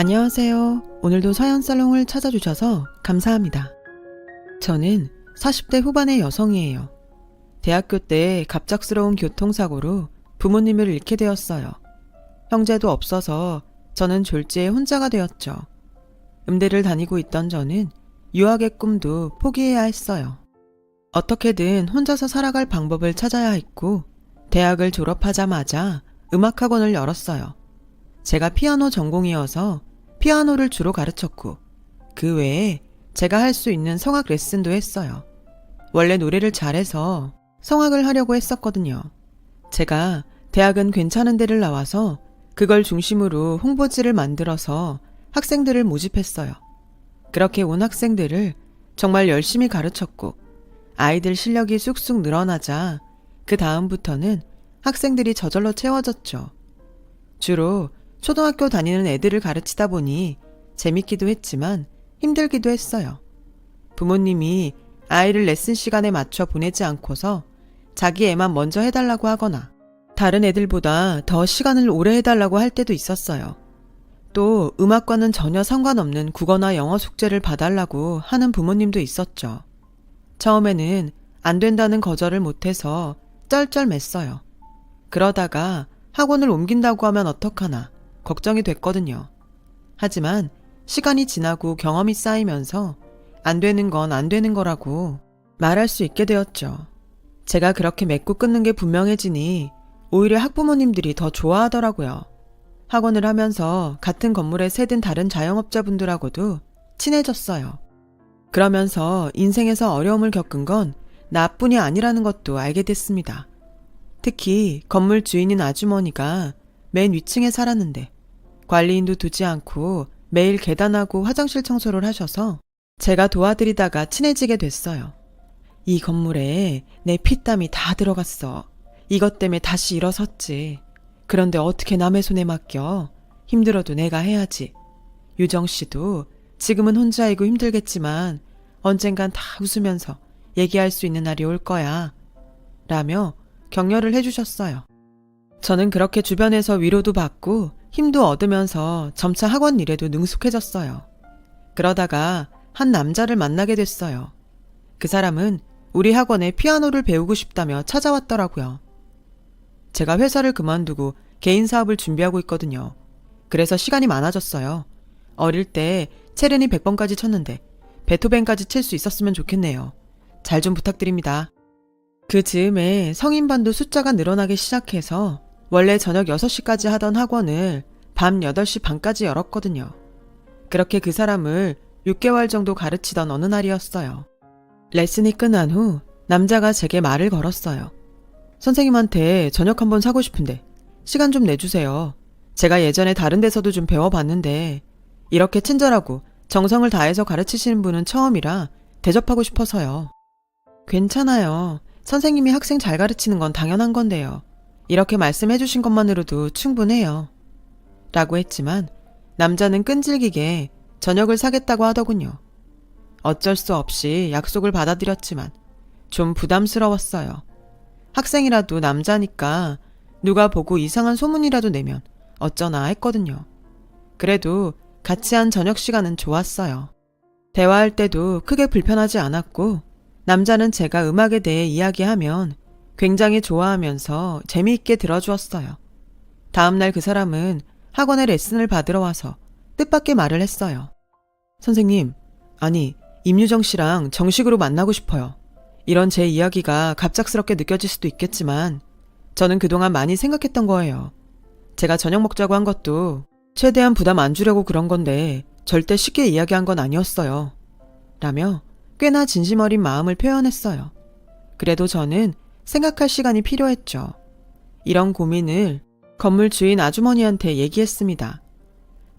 안녕하세요. 오늘도 서연살롱을 찾아주셔서 감사합니다. 저는 40대 후반의 여성이에요. 대학교 때 갑작스러운 교통사고로 부모님을 잃게 되었어요. 형제도 없어서 저는 졸지에 혼자가 되었죠. 음대를 다니고 있던 저는 유학의 꿈도 포기해야 했어요. 어떻게든 혼자서 살아갈 방법을 찾아야 했고, 대학을 졸업하자마자 음악학원을 열었어요. 제가 피아노 전공이어서 피아노를 주로 가르쳤고, 그 외에 제가 할 수 있는 성악 레슨도 했어요. 원래 노래를 잘해서 성악을 하려고 했었거든요. 제가 대학은 괜찮은 데를 나와서 그걸 중심으로 홍보지를 만들어서 학생들을 모집했어요. 그렇게 온 학생들을 정말 열심히 가르쳤고, 아이들 실력이 쑥쑥 늘어나자 그 다음부터는 학생들이 저절로 채워졌죠. 주로 초등학교 다니는 애들을 가르치다 보니 재밌기도 했지만 힘들기도 했어요. 부모님이 아이를 레슨 시간에 맞춰 보내지 않고서 자기 애만 먼저 해달라고 하거나 다른 애들보다 더 시간을 오래 해달라고 할 때도 있었어요. 또 음악과는 전혀 상관없는 국어나 영어 숙제를 봐달라고 하는 부모님도 있었죠. 처음에는 안 된다는 거절을 못해서 쩔쩔맸어요. 그러다가 학원을 옮긴다고 하면 어떡하나 걱정이 됐거든요. 하지만 시간이 지나고 경험이 쌓이면서 안 되는 건 안 되는 거라고 말할 수 있게 되었죠. 제가 그렇게 맺고 끊는 게 분명해지니 오히려 학부모님들이 더 좋아하더라고요. 학원을 하면서 같은 건물에 새든 다른 자영업자분들하고도 친해졌어요. 그러면서 인생에서 어려움을 겪은 건 나뿐이 아니라는 것도 알게 됐습니다. 특히 건물 주인인 아주머니가 맨 위층에 살았는데 관리인도 두지 않고 매일 계단하고 화장실 청소를 하셔서 제가 도와드리다가 친해지게 됐어요. 이 건물에 내 피땀이 다 들어갔어. 이것 때문에 다시 일어섰지. 그런데 어떻게 남의 손에 맡겨? 힘들어도 내가 해야지. 유정 씨도 지금은 혼자이고 힘들겠지만 언젠간 다 웃으면서 얘기할 수 있는 날이 올 거야. 라며 격려를 해주셨어요. 저는 그렇게 주변에서 위로도 받고 힘도 얻으면서 점차 학원 일에도 능숙해졌어요. 그러다가 한 남자를 만나게 됐어요. 그 사람은 우리 학원에 피아노를 배우고 싶다며 찾아왔더라고요. 제가 회사를 그만두고 개인 사업을 준비하고 있거든요. 그래서 시간이 많아졌어요. 어릴 때 체르니 100번까지 쳤는데 베토벤까지 칠 수 있었으면 좋겠네요. 잘 좀 부탁드립니다. 그 즈음에 성인반도 숫자가 늘어나기 시작해서 원래 저녁 6시까지 하던 학원을 밤 8시 반까지 열었거든요. 그렇게 그 사람을 6개월 정도 가르치던 어느 날이었어요. 레슨이 끝난 후 남자가 제게 말을 걸었어요. 선생님한테 저녁 한번 사고 싶은데 시간 좀 내주세요. 제가 예전에 다른 데서도 좀 배워봤는데 이렇게 친절하고 정성을 다해서 가르치시는 분은 처음이라 대접하고 싶어서요. 괜찮아요. 선생님이 학생 잘 가르치는 건 당연한 건데요. 이렇게 말씀해 주신 것만으로도 충분해요. 라고 했지만 남자는 끈질기게 저녁을 사겠다고 하더군요. 어쩔 수 없이 약속을 받아들였지만 좀 부담스러웠어요. 학생이라도 남자니까 누가 보고 이상한 소문이라도 내면 어쩌나 했거든요. 그래도 같이 한 저녁 시간은 좋았어요. 대화할 때도 크게 불편하지 않았고 남자는 제가 음악에 대해 이야기하면 굉장히 좋아하면서 재미있게 들어주었어요. 다음날 그 사람은 학원에 레슨을 받으러 와서 뜻밖의 말을 했어요. 선생님, 아니 임유정 씨랑 정식으로 만나고 싶어요. 이런 제 이야기가 갑작스럽게 느껴질 수도 있겠지만 저는 그동안 많이 생각했던 거예요. 제가 저녁 먹자고 한 것도 최대한 부담 안 주려고 그런 건데 절대 쉽게 이야기한 건 아니었어요. 라며 꽤나 진심 어린 마음을 표현했어요. 그래도 저는 생각할 시간이 필요했죠. 이런 고민을 건물 주인 아주머니한테 얘기했습니다.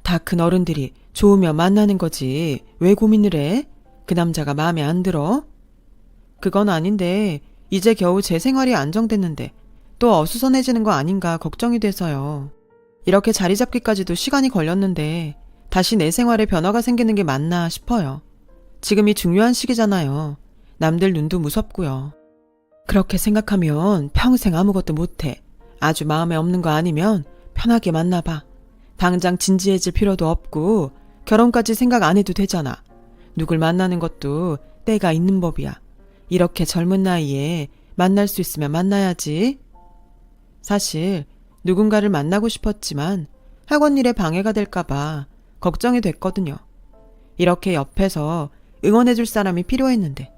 다 큰 어른들이 좋으면 만나는 거지 왜 고민을 해? 그 남자가 마음에 안 들어? 그건 아닌데 이제 겨우 제 생활이 안정됐는데 또 어수선해지는 거 아닌가 걱정이 돼서요. 이렇게 자리 잡기까지도 시간이 걸렸는데 다시 내 생활에 변화가 생기는 게 맞나 싶어요. 지금이 중요한 시기잖아요. 남들 눈도 무섭고요. 그렇게 생각하면 평생 아무것도 못해. 아주 마음에 없는 거 아니면 편하게 만나봐. 당장 진지해질 필요도 없고 결혼까지 생각 안 해도 되잖아. 누굴 만나는 것도 때가 있는 법이야. 이렇게 젊은 나이에 만날 수 있으면 만나야지. 사실 누군가를 만나고 싶었지만 학원 일에 방해가 될까봐 걱정이 됐거든요. 이렇게 옆에서 응원해줄 사람이 필요했는데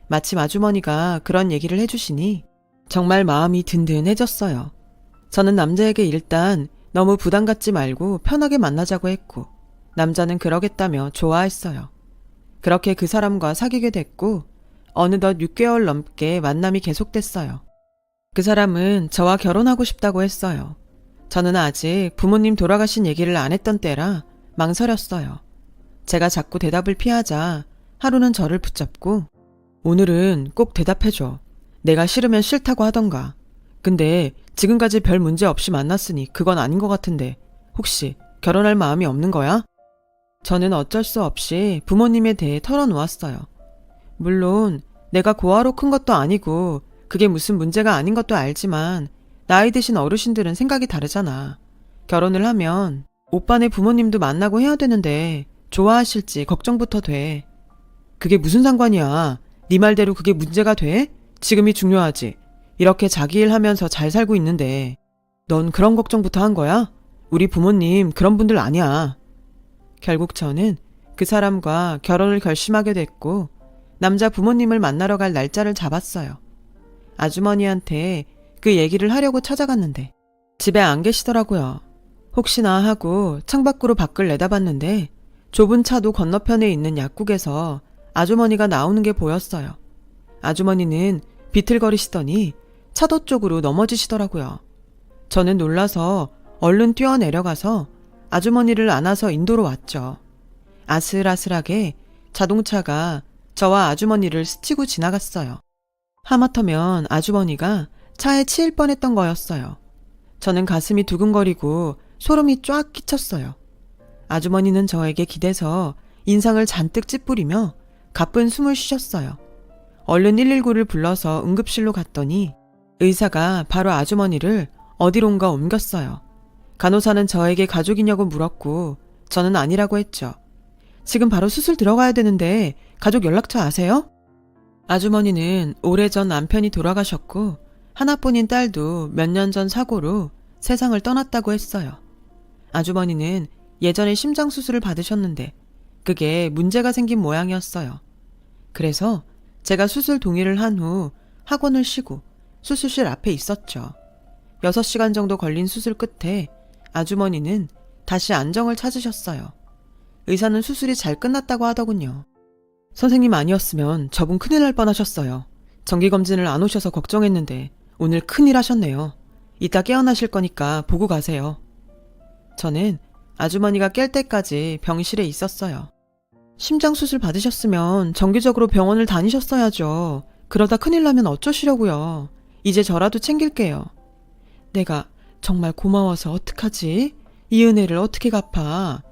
마침 아주머니가 그런 얘기를 해주시니 정말 마음이 든든해졌어요. 저는 남자에게 일단 너무 부담 갖지 말고 편하게 만나자고 했고 남자는 그러겠다며 좋아했어요. 그렇게 그 사람과 사귀게 됐고 어느덧 6개월 넘게 만남이 계속됐어요. 그 사람은 저와 결혼하고 싶다고 했어요. 저는 아직 부모님 돌아가신 얘기를 안 했던 때라 망설였어요. 제가 자꾸 대답을 피하자 하루는 저를 붙잡고 오늘은 꼭 대답해줘. 내가 싫으면 싫다고 하던가. 근데 지금까지 별 문제 없이 만났으니 그건 아닌 것 같은데 혹시 결혼할 마음이 없는 거야? 저는 어쩔 수 없이 부모님에 대해 털어놓았어요. 물론 내가 고아로 큰 것도 아니고 그게 무슨 문제가 아닌 것도 알지만 나이 드신 어르신들은 생각이 다르잖아. 결혼을 하면 오빠네 부모님도 만나고 해야 되는데 좋아하실지 걱정부터 돼. 그게 무슨 상관이야. 네 말대로 그게 문제가 돼? 지금이 중요하지. 이렇게 자기 일 하면서 잘 살고 있는데 넌 그런 걱정부터 한 거야? 우리 부모님 그런 분들 아니야. 결국 저는 그 사람과 결혼을 결심하게 됐고 남자 부모님을 만나러 갈 날짜를 잡았어요. 아주머니한테 그 얘기를 하려고 찾아갔는데 집에 안 계시더라고요. 혹시나 하고 창밖으로 밖을 내다봤는데 좁은 차도 건너편에 있는 약국에서 아주머니가 나오는 게 보였어요. 아주머니는 비틀거리시더니 차도 쪽으로 넘어지시더라고요. 저는 놀라서 얼른 뛰어내려가서 아주머니를 안아서 인도로 왔죠. 아슬아슬하게 자동차가 저와 아주머니를 스치고 지나갔어요. 하마터면 아주머니가 차에 치일 뻔했던 거였어요. 저는 가슴이 두근거리고 소름이 쫙 끼쳤어요. 아주머니는 저에게 기대서 인상을 잔뜩 찌푸리며 가쁜 숨을 쉬셨어요. 얼른 119를 불러서 응급실로 갔더니 의사가 바로 아주머니를 어디론가 옮겼어요. 간호사는 저에게 가족이냐고 물었고 저는 아니라고 했죠. 지금 바로 수술 들어가야 되는데 가족 연락처 아세요? 아주머니는 오래전 남편이 돌아가셨고 하나뿐인 딸도 몇 년 전 사고로 세상을 떠났다고 했어요. 아주머니는 예전에 심장수술을 받으셨는데 그게 문제가 생긴 모양이었어요. 그래서 제가 수술 동의를 한 후 학원을 쉬고 수술실 앞에 있었죠. 6시간 정도 걸린 수술 끝에 아주머니는 다시 안정을 찾으셨어요. 의사는 수술이 잘 끝났다고 하더군요. 선생님 아니었으면 저분 큰일 날 뻔하셨어요. 정기검진을 안 오셔서 걱정했는데 오늘 큰일 하셨네요. 이따 깨어나실 거니까 보고 가세요. 저는 아주머니가 깰 때까지 병실에 있었어요. 심장수술 받으셨으면 정기적으로 병원을 다니셨어야죠. 그러다 큰일 나면 어쩌시려고요. 이제 저라도 챙길게요. 내가 정말 고마워서 어떡하지? 이 은혜를 어떻게 갚아?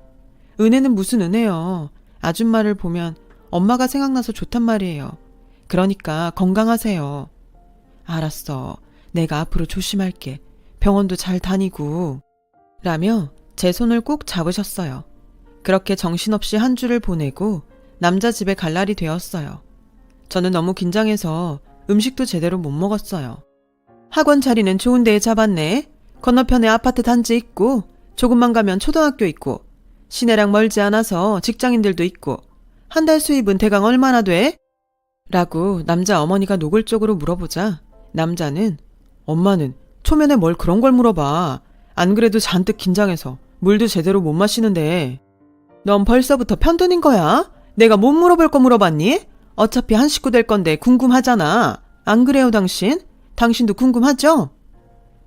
은혜는 무슨 은혜요. 아줌마를 보면 엄마가 생각나서 좋단 말이에요. 그러니까 건강하세요. 알았어. 내가 앞으로 조심할게. 병원도 잘 다니고. 라며 제 손을 꼭 잡으셨어요. 그렇게 정신없이 한 주를 보내고 남자 집에 갈 날이 되었어요. 저는 너무 긴장해서 음식도 제대로 못 먹었어요. 학원 자리는 좋은 데에 잡았네. 건너편에 아파트 단지 있고 조금만 가면 초등학교 있고 시내랑 멀지 않아서 직장인들도 있고 한 달 수입은 대강 얼마나 돼? 라고 남자 어머니가 노골적으로 물어보자 남자는 엄마는 초면에 뭘 그런 걸 물어봐. 안 그래도 잔뜩 긴장해서 물도 제대로 못 마시는데 넌 벌써부터 편드는 거야? 내가 못 물어볼 거 물어봤니? 어차피 한 식구 될 건데 궁금하잖아. 안 그래요 당신? 당신도 궁금하죠?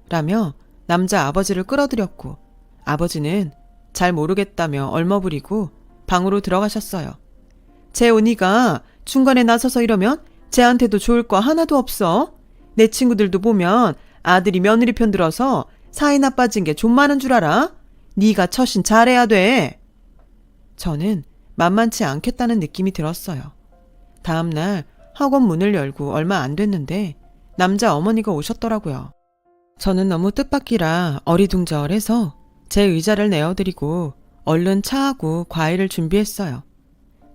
라며 남자 아버지를 끌어들였고 아버지는 잘 모르겠다며 얼머부리고 방으로 들어가셨어요. 제 언니가 중간에 나서서 이러면 쟤한테도 좋을 거 하나도 없어. 내 친구들도 보면 아들이 며느리 편 들어서 사이 나빠진 게 좀 많은 줄 알아? 네가 처신 잘해야 돼. 저는 만만치 않겠다는 느낌이 들었어요. 다음날 학원 문을 열고 얼마 안 됐는데 남자 어머니가 오셨더라고요. 저는 너무 뜻밖이라 어리둥절해서 제 의자를 내어드리고 얼른 차하고 과일을 준비했어요.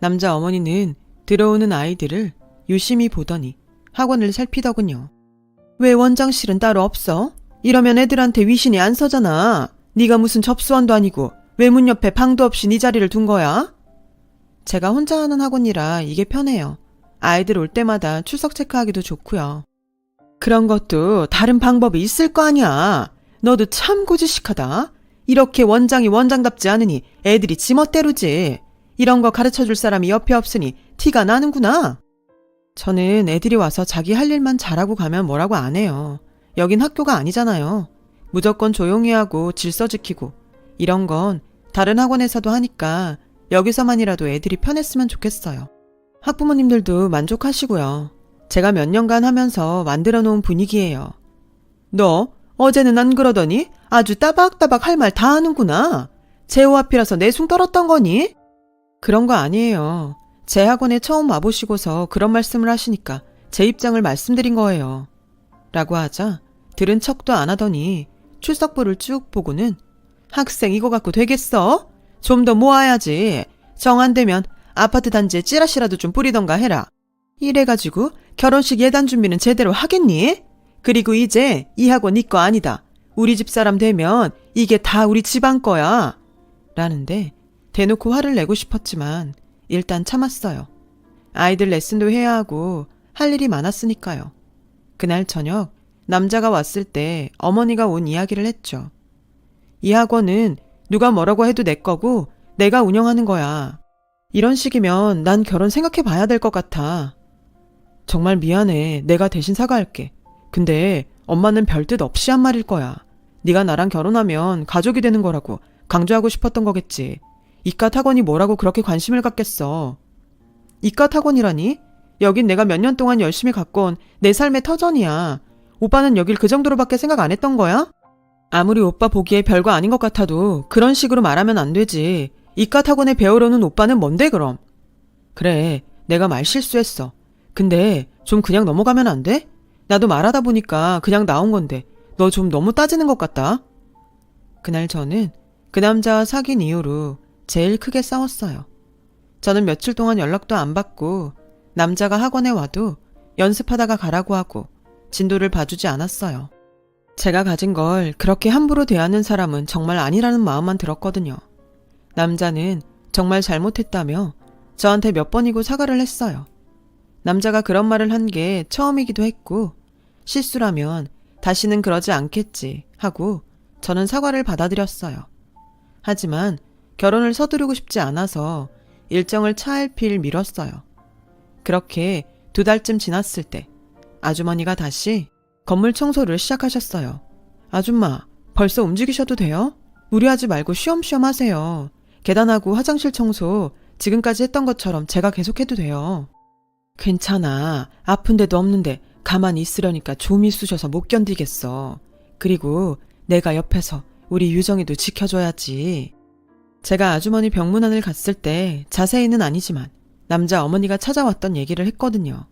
남자 어머니는 들어오는 아이들을 유심히 보더니 학원을 살피더군요. 왜 원장실은 따로 없어? 이러면 애들한테 위신이 안 서잖아. 네가 무슨 접수원도 아니고 왜 문 옆에 방도 없이 네 자리를 둔 거야? 제가 혼자 하는 학원이라 이게 편해요. 아이들 올 때마다 출석 체크하기도 좋고요. 그런 것도 다른 방법이 있을 거 아니야. 너도 참 고지식하다. 이렇게 원장이 원장답지 않으니 애들이 지멋대로지. 이런 거 가르쳐줄 사람이 옆에 없으니 티가 나는구나. 저는 애들이 와서 자기 할 일만 잘하고 가면 뭐라고 안 해요. 여긴 학교가 아니잖아요. 무조건 조용히 하고 질서 지키고 이런 건 다른 학원에서도 하니까 여기서만이라도 애들이 편했으면 좋겠어요. 학부모님들도 만족하시고요. 제가 몇 년간 하면서 만들어 놓은 분위기예요. 너 어제는 안 그러더니 아주 따박따박 할 말 다 하는구나. 제호 앞이라서 내숭 떨었던 거니? 그런 거 아니에요. 제 학원에 처음 와보시고서 그런 말씀을 하시니까 제 입장을 말씀드린 거예요. 라고 하자 들은 척도 안 하더니 출석부를 쭉 보고는 학생 이거 갖고 되겠어? 좀 더 모아야지. 정 안 되면 아파트 단지에 찌라시라도 좀 뿌리던가 해라. 이래가지고 결혼식 예단 준비는 제대로 하겠니? 그리고 이제 이 학원 네 거 아니다. 우리 집 사람 되면 이게 다 우리 집안 거야. 라는데 대놓고 화를 내고 싶었지만 일단 참았어요. 아이들 레슨도 해야 하고 할 일이 많았으니까요. 그날 저녁 남자가 왔을 때 어머니가 온 이야기를 했죠. 이 학원은 누가 뭐라고 해도 내 거고 내가 운영하는 거야. 이런 식이면 난 결혼 생각해 봐야 될 것 같아. 정말 미안해. 내가 대신 사과할게. 근데 엄마는 별뜻 없이 한 말일 거야. 네가 나랑 결혼하면 가족이 되는 거라고 강조하고 싶었던 거겠지. 이깟 학원이 뭐라고 그렇게 관심을 갖겠어. 이깟 학원이라니? 여긴 내가 몇 년 동안 열심히 가꿔온 내 삶의 터전이야. 오빠는 여길 그 정도로밖에 생각 안 했던 거야? 아무리 오빠 보기에 별거 아닌 것 같아도 그런 식으로 말하면 안 되지. 이깟 학원에 배우러는 오빠는 뭔데 그럼? 그래, 내가 말 실수했어. 근데 좀 그냥 넘어가면 안 돼? 나도 말하다 보니까 그냥 나온 건데 너 좀 너무 따지는 것 같다. 그날 저는 그 남자와 사귄 이후로 제일 크게 싸웠어요. 저는 며칠 동안 연락도 안 받고 남자가 학원에 와도 연습하다가 가라고 하고 진도를 봐주지 않았어요. 제가 가진 걸 그렇게 함부로 대하는 사람은 정말 아니라는 마음만 들었거든요. 남자는 정말 잘못했다며 저한테 몇 번이고 사과를 했어요. 남자가 그런 말을 한 게 처음이기도 했고 실수라면 다시는 그러지 않겠지 하고 저는 사과를 받아들였어요. 하지만 결혼을 서두르고 싶지 않아서 일정을 차일피일 미뤘어요. 그렇게 2달쯤 지났을 때 아주머니가 다시 건물 청소를 시작하셨어요. 아줌마, 벌써 움직이셔도 돼요? 무리하지 말고 쉬엄쉬엄 하세요. 계단하고 화장실 청소 지금까지 했던 것처럼 제가 계속해도 돼요. 괜찮아. 아픈 데도 없는데 가만히 있으려니까 좀이 쑤셔서 못 견디겠어. 그리고 내가 옆에서 우리 유정이도 지켜줘야지. 제가 아주머니 병문안을 갔을 때 자세히는 아니지만 남자 어머니가 찾아왔던 얘기를 했거든요.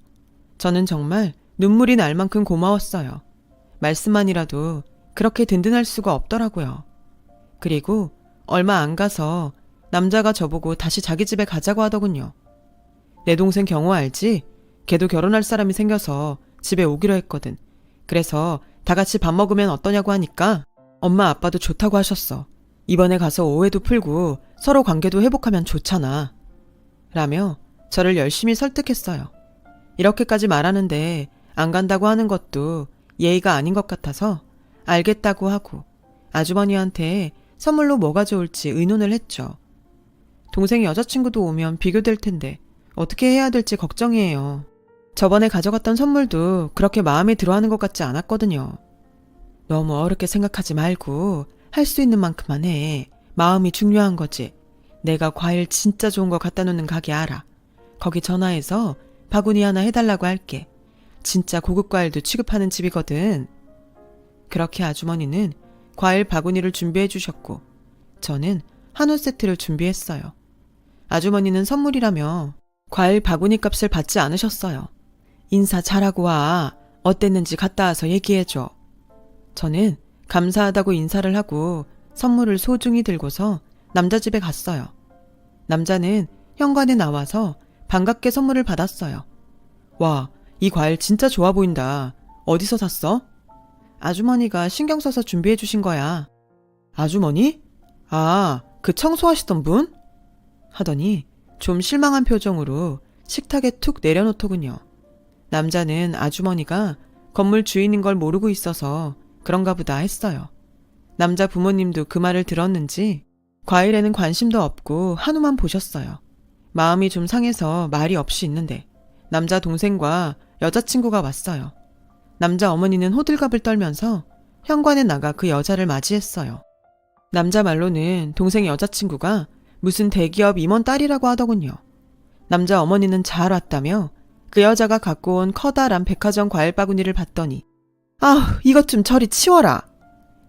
저는 정말 눈물이 날 만큼 고마웠어요. 말씀만이라도 그렇게 든든할 수가 없더라고요. 그리고 얼마 안 가서 남자가 저보고 다시 자기 집에 가자고 하더군요. 내 동생 경호 알지? 걔도 결혼할 사람이 생겨서 집에 오기로 했거든. 그래서 다 같이 밥 먹으면 어떠냐고 하니까 엄마 아빠도 좋다고 하셨어. 이번에 가서 오해도 풀고 서로 관계도 회복하면 좋잖아. 라며 저를 열심히 설득했어요. 이렇게까지 말하는데 안 간다고 하는 것도 예의가 아닌 것 같아서 알겠다고 하고 아주머니한테 선물로 뭐가 좋을지 의논을 했죠. 동생 여자친구도 오면 비교될 텐데 어떻게 해야 될지 걱정이에요. 저번에 가져갔던 선물도 그렇게 마음에 들어하는 것 같지 않았거든요. 너무 어렵게 생각하지 말고 할 수 있는 만큼만 해. 마음이 중요한 거지. 내가 과일 진짜 좋은 거 갖다 놓는 가게 알아. 거기 전화해서 바구니 하나 해달라고 할게. 진짜 고급 과일도 취급하는 집이거든. 그렇게 아주머니는 과일 바구니를 준비해 주셨고 저는 한우 세트를 준비했어요. 아주머니는 선물이라며 과일 바구니 값을 받지 않으셨어요. 인사 잘하고 와. 어땠는지 갔다 와서 얘기해줘. 저는 감사하다고 인사를 하고 선물을 소중히 들고서 남자 집에 갔어요. 남자는 현관에 나와서 반갑게 선물을 받았어요. 와, 이 과일 진짜 좋아 보인다. 어디서 샀어? 아주머니가 신경 써서 준비해 주신 거야. 아주머니? 아, 그 청소하시던 분? 하더니 좀 실망한 표정으로 식탁에 툭 내려놓더군요. 남자는 아주머니가 건물 주인인 걸 모르고 있어서 그런가 보다 했어요. 남자 부모님도 그 말을 들었는지 과일에는 관심도 없고 한우만 보셨어요. 마음이 좀 상해서 말이 없이 있는데 남자 동생과 여자친구가 왔어요. 남자 어머니는 호들갑을 떨면서 현관에 나가 그 여자를 맞이했어요. 남자 말로는 동생 여자친구가 무슨 대기업 임원 딸이라고 하더군요. 남자 어머니는 잘 왔다며 그 여자가 갖고 온 커다란 백화점 과일 바구니를 봤더니 아우, 이것 좀 저리 치워라!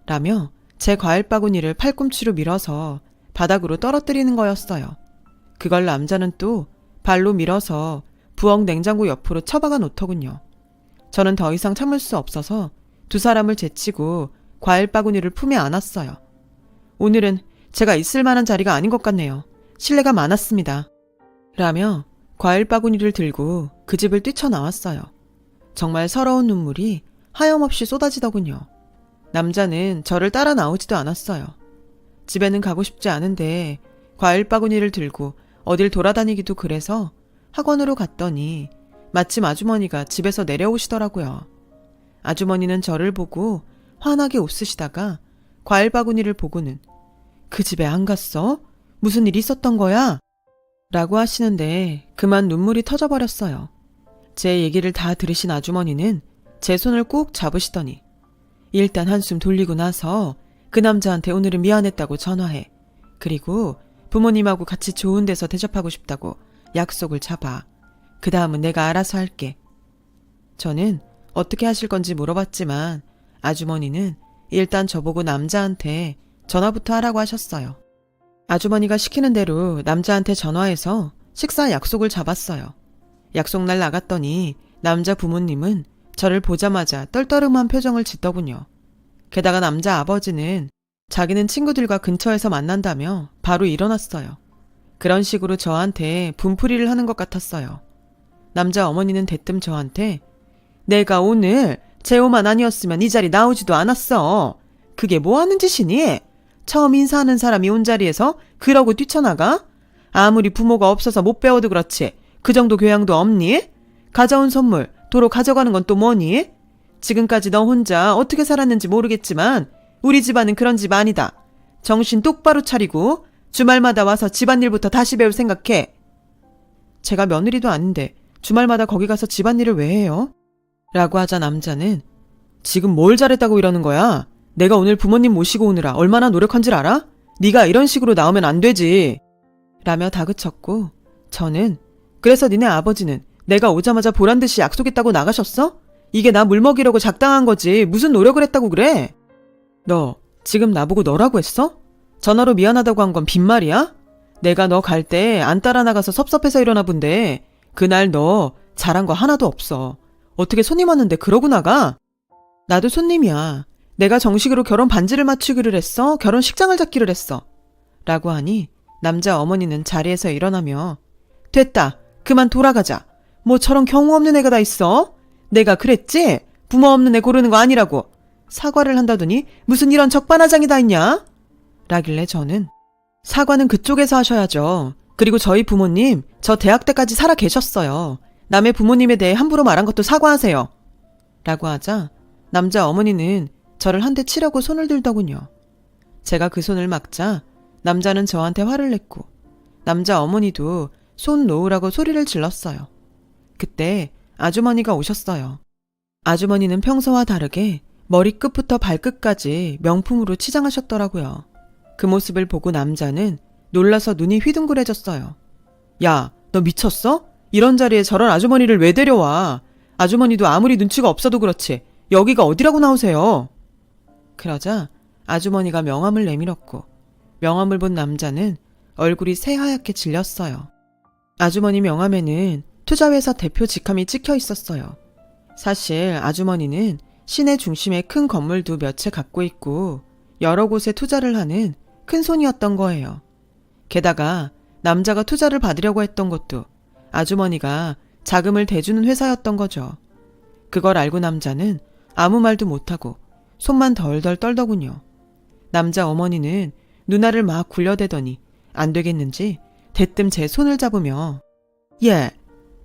라며 제 과일 바구니를 팔꿈치로 밀어서 바닥으로 떨어뜨리는 거였어요. 그걸 남자는 또 발로 밀어서 부엌 냉장고 옆으로 처박아 놓더군요. 저는 더 이상 참을 수 없어서 두 사람을 제치고 과일 바구니를 품에 안았어요. 오늘은 제가 있을 만한 자리가 아닌 것 같네요. 실례가 많았습니다. 라며 과일 바구니를 들고 그 집을 뛰쳐나왔어요. 정말 서러운 눈물이 하염없이 쏟아지더군요. 남자는 저를 따라 나오지도 않았어요. 집에는 가고 싶지 않은데 과일 바구니를 들고 어딜 돌아다니기도 그래서 학원으로 갔더니 마침 아주머니가 집에서 내려오시더라고요. 아주머니는 저를 보고 환하게 웃으시다가 과일 바구니를 보고는 그 집에 안 갔어? 무슨 일이 있었던 거야? 라고 하시는데 그만 눈물이 터져버렸어요. 제 얘기를 다 들으신 아주머니는 제 손을 꾹 잡으시더니 일단 한숨 돌리고 나서 그 남자한테 오늘은 미안했다고 전화해. 그리고 부모님하고 같이 좋은 데서 대접하고 싶다고 약속을 잡아. 그 다음은 내가 알아서 할게. 저는 어떻게 하실 건지 물어봤지만 아주머니는 일단 저보고 남자한테 전화부터 하라고 하셨어요. 아주머니가 시키는 대로 남자한테 전화해서 식사 약속을 잡았어요. 약속날 나갔더니 남자 부모님은 저를 보자마자 떨떠름한 표정을 짓더군요. 게다가 남자 아버지는 자기는 친구들과 근처에서 만난다며 바로 일어났어요. 그런 식으로 저한테 분풀이를 하는 것 같았어요. 남자 어머니는 대뜸 저한테 내가 오늘 재호만 아니었으면 이 자리 나오지도 않았어. 그게 뭐 하는 짓이니? 처음 인사하는 사람이 온 자리에서 그러고 뛰쳐나가? 아무리 부모가 없어서 못 배워도 그렇지 그 정도 교양도 없니? 가져온 선물 도로 가져가는 건 또 뭐니? 지금까지 너 혼자 어떻게 살았는지 모르겠지만 우리 집안은 그런 집 아니다. 정신 똑바로 차리고 주말마다 와서 집안일부터 다시 배울 생각해. 제가 며느리도 아닌데 주말마다 거기 가서 집안일을 왜 해요? 라고 하자 남자는 지금 뭘 잘했다고 이러는 거야? 내가 오늘 부모님 모시고 오느라 얼마나 노력한 줄 알아? 네가 이런 식으로 나오면 안 되지. 라며 다그쳤고 저는 그래서 니네 아버지는 내가 오자마자 보란듯이 약속했다고 나가셨어? 이게 나 물먹이려고 작당한 거지 무슨 노력을 했다고 그래? 너 지금 나보고 너라고 했어? 전화로 미안하다고 한 건 빈말이야? 내가 너 갈 때 안 따라 나가서 섭섭해서 이러나 본데 그날 너 잘한 거 하나도 없어. 어떻게 손님 왔는데 그러고 나가? 나도 손님이야. 내가 정식으로 결혼 반지를 맞추기를 했어? 결혼식장을 잡기를 했어? 라고 하니 남자 어머니는 자리에서 일어나며 됐다. 그만 돌아가자. 뭐 저런 경우 없는 애가 다 있어? 내가 그랬지? 부모 없는 애 고르는 거 아니라고. 사과를 한다더니 무슨 이런 적반하장이 다 있냐? 라길래 저는 사과는 그쪽에서 하셔야죠. 그리고 저희 부모님 저 대학 때까지 살아 계셨어요. 남의 부모님에 대해 함부로 말한 것도 사과하세요. 라고 하자 남자 어머니는 저를 한 대 치려고 손을 들더군요. 제가 그 손을 막자 남자는 저한테 화를 냈고 남자 어머니도 손 놓으라고 소리를 질렀어요. 그때 아주머니가 오셨어요. 아주머니는 평소와 다르게 머리끝부터 발끝까지 명품으로 치장하셨더라고요. 그 모습을 보고 남자는 놀라서 눈이 휘둥그레졌어요. 야, 너 미쳤어? 이런 자리에 저런 아주머니를 왜 데려와? 아주머니도 아무리 눈치가 없어도 그렇지 여기가 어디라고 나오세요? 그러자 아주머니가 명함을 내밀었고 명함을 본 남자는 얼굴이 새하얗게 질렸어요. 아주머니 명함에는 투자회사 대표 직함이 찍혀 있었어요. 사실 아주머니는 시내 중심에 큰 건물도 몇 채 갖고 있고 여러 곳에 투자를 하는 큰 손이었던 거예요. 게다가 남자가 투자를 받으려고 했던 것도 아주머니가 자금을 대주는 회사였던 거죠. 그걸 알고 남자는 아무 말도 못하고 손만 덜덜 떨더군요. 남자 어머니는 누나를 막 굴려대더니 안 되겠는지 대뜸 제 손을 잡으며 얘,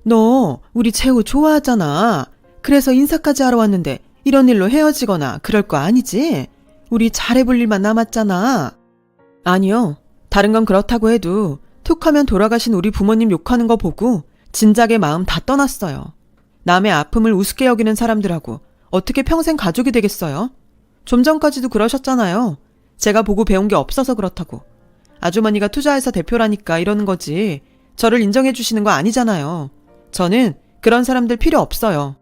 너 우리 재호 좋아하잖아. 그래서 인사까지 하러 왔는데 이런 일로 헤어지거나 그럴 거 아니지? 우리 잘해볼 일만 남았잖아. 아니요. 다른 건 그렇다고 해도 툭 하면 돌아가신 우리 부모님 욕하는 거 보고 진작에 마음 다 떠났어요. 남의 아픔을 우습게 여기는 사람들하고 어떻게 평생 가족이 되겠어요? 좀 전까지도 그러셨잖아요. 제가 보고 배운 게 없어서 그렇다고. 아주머니가 투자회사 대표라니까 이러는 거지 저를 인정해 주시는 거 아니잖아요. 저는 그런 사람들 필요 없어요.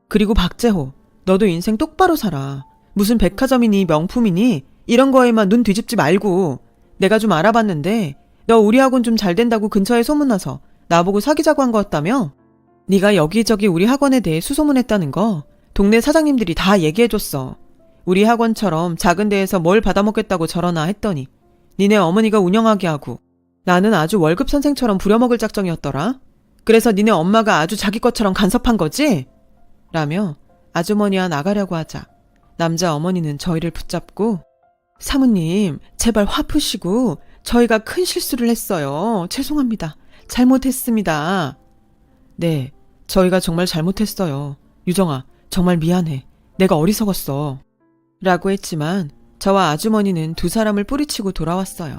그리고 박재호, 너도 인생 똑바로 살아. 무슨 백화점이니 명품이니 이런 거에만 눈 뒤집지 말고. 내가 좀 알아봤는데 너 우리 학원 좀 잘 된다고 근처에 소문나서 나보고 사귀자고 한 거였다며? 네가 여기저기 우리 학원에 대해 수소문했다는 거 동네 사장님들이 다 얘기해줬어. 우리 학원처럼 작은 데에서 뭘 받아먹겠다고 저러나 했더니 니네 어머니가 운영하게 하고 나는 아주 월급 선생처럼 부려먹을 작정이었더라. 그래서 니네 엄마가 아주 자기 것처럼 간섭한 거지? 라며 아주머니와 나가려고 하자 남자 어머니는 저희를 붙잡고 사모님 제발 화 푸시고 저희가 큰 실수를 했어요. 죄송합니다. 잘못했습니다. 네, 저희가 정말 잘못했어요. 유정아, 정말 미안해. 내가 어리석었어. 라고 했지만 저와 아주머니는 두 사람을 뿌리치고 돌아왔어요.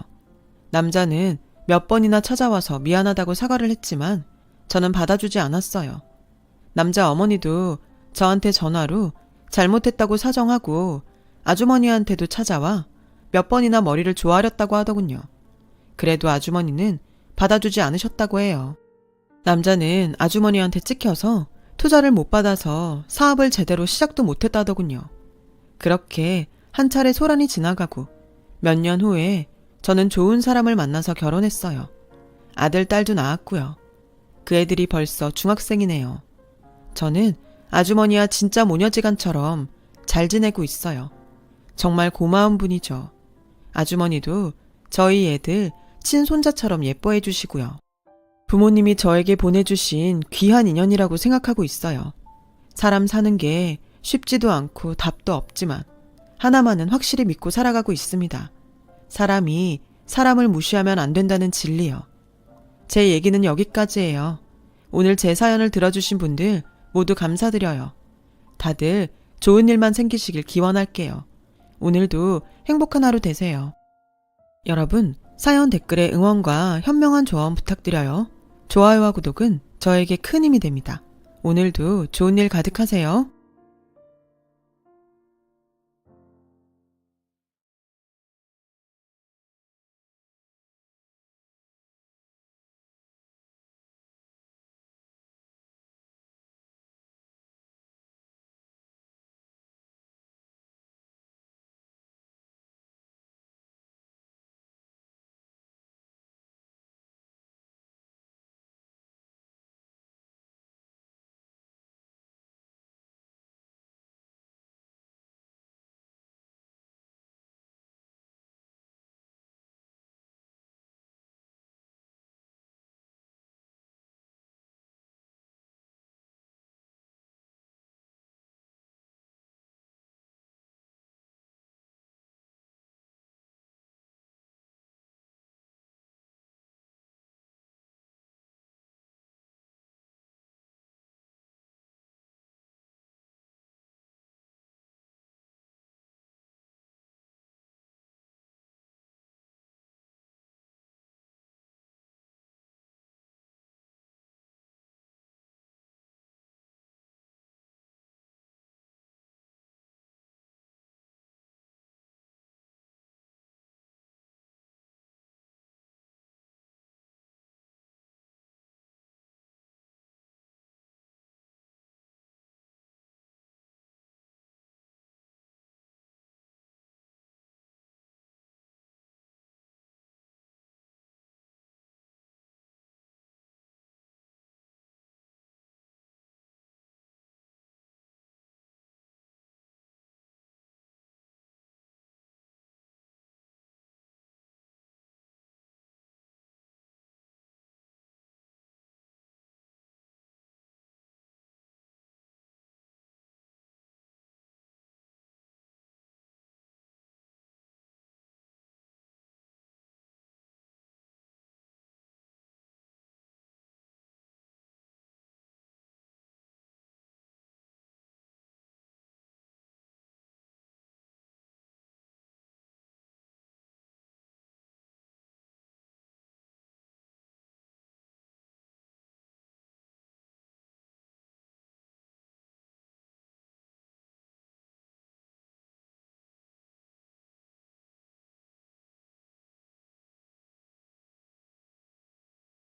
남자는 몇 번이나 찾아와서 미안하다고 사과를 했지만 저는 받아주지 않았어요. 남자 어머니도 저한테 전화로 잘못했다고 사정하고 아주머니한테도 찾아와 몇 번이나 머리를 조아렸다고 하더군요. 그래도 아주머니는 받아주지 않으셨다고 해요. 남자는 아주머니한테 찍혀서 투자를 못 받아서 사업을 제대로 시작도 못했다더군요. 그렇게 한 차례 소란이 지나가고 몇 년 후에 저는 좋은 사람을 만나서 결혼했어요. 아들, 딸도 낳았고요. 그 애들이 벌써 중학생이네요. 저는 아주머니와 진짜 모녀지간처럼 잘 지내고 있어요. 정말 고마운 분이죠. 아주머니도 저희 애들 친손자처럼 예뻐해 주시고요. 부모님이 저에게 보내주신 귀한 인연이라고 생각하고 있어요. 사람 사는 게 쉽지도 않고 답도 없지만 하나만은 확실히 믿고 살아가고 있습니다. 사람이 사람을 무시하면 안 된다는 진리요. 제 얘기는 여기까지예요. 오늘 제 사연을 들어주신 분들 모두 감사드려요. 다들 좋은 일만 생기시길 기원할게요. 오늘도 행복한 하루 되세요. 여러분, 사연 댓글에 응원과 현명한 조언 부탁드려요. 좋아요와 구독은 저에게 큰 힘이 됩니다. 오늘도 좋은 일 가득하세요.